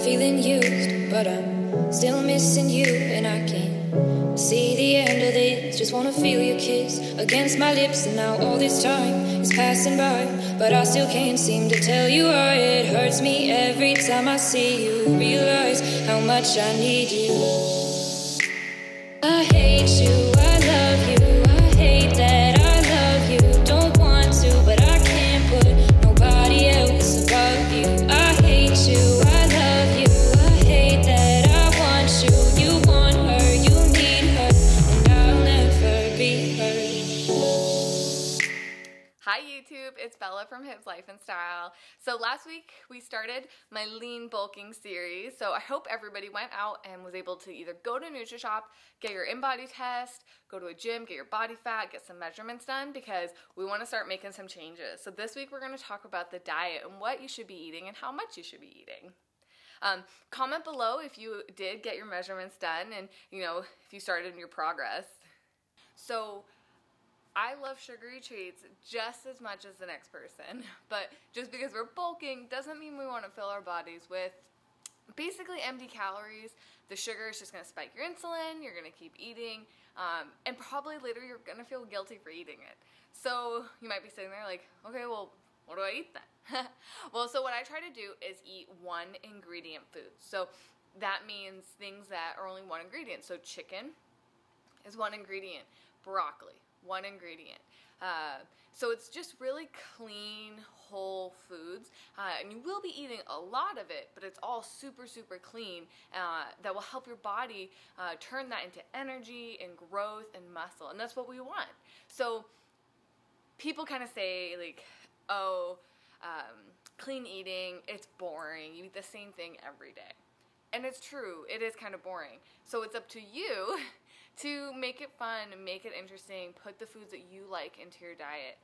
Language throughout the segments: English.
feeling used, but I'm still missing you, and I can't see the end of this. Just wanna feel your kiss against my lips, and now all this time is passing by, but I still can't seem to tell you why. It hurts me every time I see you, realize how much I need you. I hate you, I love you, I hate that I love you. Don't want to, but I can't put nobody else above you. I hate you, I love you, I hate that I want you. You want her, you need her, and I'll never be her. Hi YouTube, it's Bella from Hips Life and Style. So last week we started my lean bulking series. So I hope everybody went out and was able to either go to NutriShop, get your in-body test, go to a gym, get your body fat, get some measurements done, because we want to start making some changes. So this week we're going to talk about the diet and what you should be eating and how much you should be eating. Comment below if you did get your measurements done and if you started in your progress. So I love sugary treats just as much as the next person, but just because we're bulking doesn't mean we want to fill our bodies with basically empty calories. The sugar is just going to spike your insulin, you're going to keep eating, and probably later you're going to feel guilty for eating it. So you might be sitting there like, okay, well, what do I eat then? Well, so what I try to do is eat one ingredient foods. So that means things that are only one ingredient. So chicken is one ingredient, broccoli, one ingredient. So it's just really clean, whole foods, and you will be eating a lot of it, but it's all super, super clean, that will help your body turn that into energy and growth and muscle, and that's what we want. So people kind of say like, oh, clean eating, it's boring, you eat the same thing every day. And it's true, it is kind of boring. So it's up to you to make it fun, make it interesting, put the foods that you like into your diet.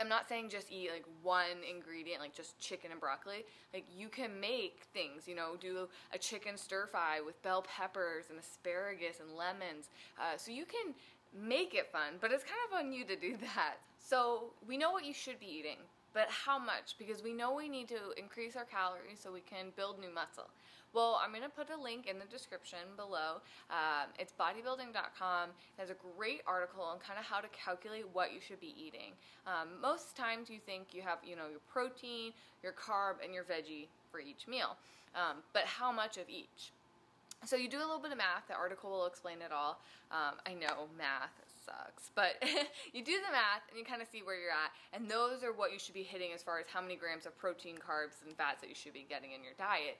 I'm not saying just eat like one ingredient, like just chicken and broccoli. Like you can make things, do a chicken stir fry with bell peppers and asparagus and lemons. So you can make it fun, but it's kind of on you to do that. So we know what you should be eating, but how much? Because we know we need to increase our calories so we can build new muscle. Well, I'm going to put a link in the description below. It's bodybuilding.com. It has a great article on kind of how to calculate what you should be eating. Most times you think you have, your protein, your carb, and your veggie for each meal. But how much of each? So you do a little bit of math. The article will explain it all. I know math sucks, but you do the math and you kind of see where you're at, and those are what you should be hitting as far as how many grams of protein, carbs, and fats that you should be getting in your diet.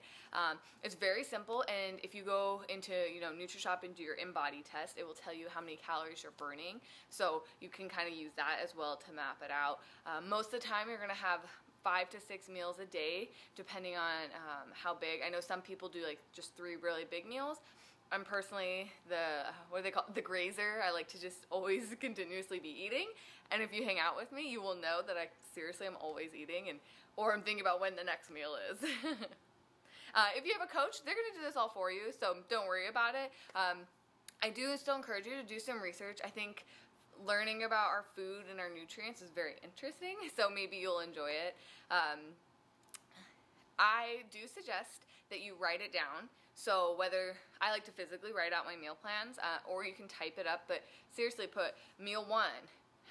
It's very simple, and if you go into NutriShop and do your in-body test, it will tell you how many calories you're burning, so you can kind of use that as well to map it out. Most of the time you're going to have 5 to 6 meals a day, depending on how big. I know some people do like just 3 really big meals. I'm personally the grazer. I like to just always continuously be eating. And if you hang out with me, you will know that I seriously am always eating, or I'm thinking about when the next meal is. If you have a coach, they're going to do this all for you, so don't worry about it. I do still encourage you to do some research. I think learning about our food and our nutrients is very interesting, so maybe you'll enjoy it. I do suggest that you write it down. So whether I like to physically write out my meal plans, or you can type it up, but seriously put meal 1,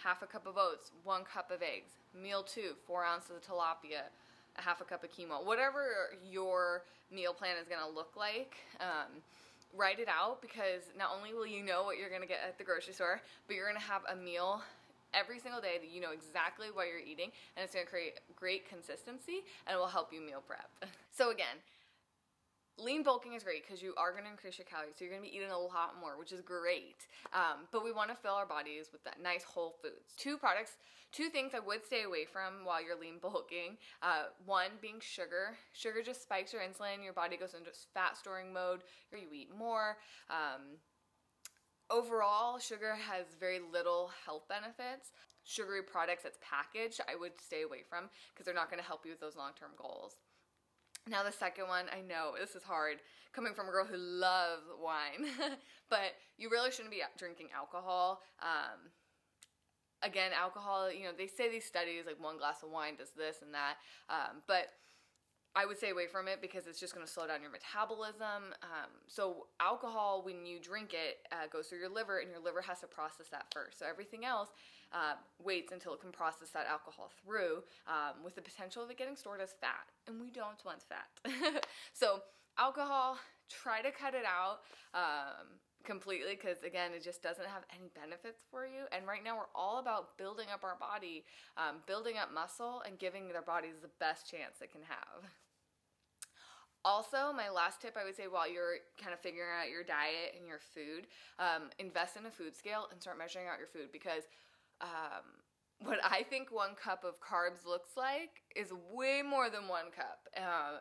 half a cup of oats, 1 cup of eggs. Meal 2, 4 ounces of tilapia, a half a cup of quinoa. Whatever your meal plan is going to look like, write it out, because not only will you know what you're going to get at the grocery store, but you're going to have a meal every single day that you know exactly what you're eating, and it's going to create great consistency, and it will help you meal prep. So again, lean bulking is great because you are going to increase your calories, so you're going to be eating a lot more, which is great. But we want to fill our bodies with that nice whole foods. 2 things I would stay away from while you're lean bulking. One being sugar. Sugar just spikes your insulin. Your body goes into fat storing mode. You eat more. Overall, sugar has very little health benefits. Sugary products that's packaged, I would stay away from because they're not going to help you with those long-term goals. Now the second one, I know this is hard coming from a girl who loves wine, but you really shouldn't be drinking alcohol. Again, alcohol, they say these studies like 1 glass of wine does this and that, but I would stay away from it because it's just going to slow down your metabolism. So alcohol, when you drink it, goes through your liver, and your liver has to process that first. So everything else waits until it can process that alcohol through, with the potential of it getting stored as fat, and we don't want fat. So alcohol, try to cut it out completely, because again, it just doesn't have any benefits for you. And right now we're all about building up our body, building up muscle, and giving their bodies the best chance it can have. Also, my last tip, I would say, while you're kind of figuring out your diet and your food, invest in a food scale and start measuring out your food, because what I think 1 cup of carbs looks like is way more than 1 cup.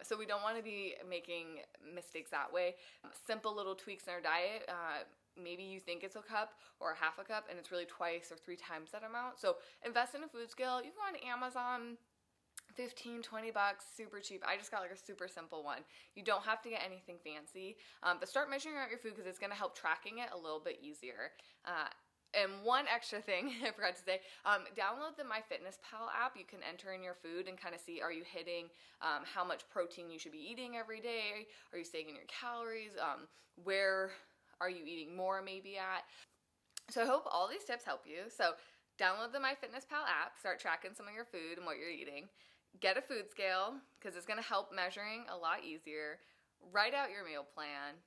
So we don't want to be making mistakes that way. Simple little tweaks in our diet. Maybe you think it's a cup or a half a cup, and it's really 2 or 3 times that amount. So invest in a food scale. You can go on Amazon, $15-20, super cheap. I just got like a super simple one. You don't have to get anything fancy, but start measuring out your food, because it's going to help tracking it a little bit easier. And one extra thing I forgot to say, download the MyFitnessPal app. You can enter in your food and kind of see, are you hitting how much protein you should be eating every day? Are you staying in your calories? Where are you eating more maybe at? So I hope all these tips help you. So download the MyFitnessPal app, start tracking some of your food and what you're eating. Get a food scale, because it's going to help measuring a lot easier. Write out your meal plan.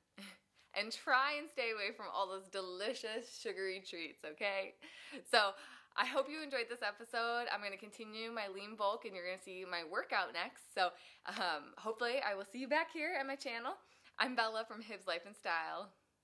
And try and stay away from all those delicious sugary treats, okay? So I hope you enjoyed this episode. I'm going to continue my lean bulk, and you're going to see my workout next. So hopefully I will see you back here at my channel. I'm Bella from Hibbs Life and Style.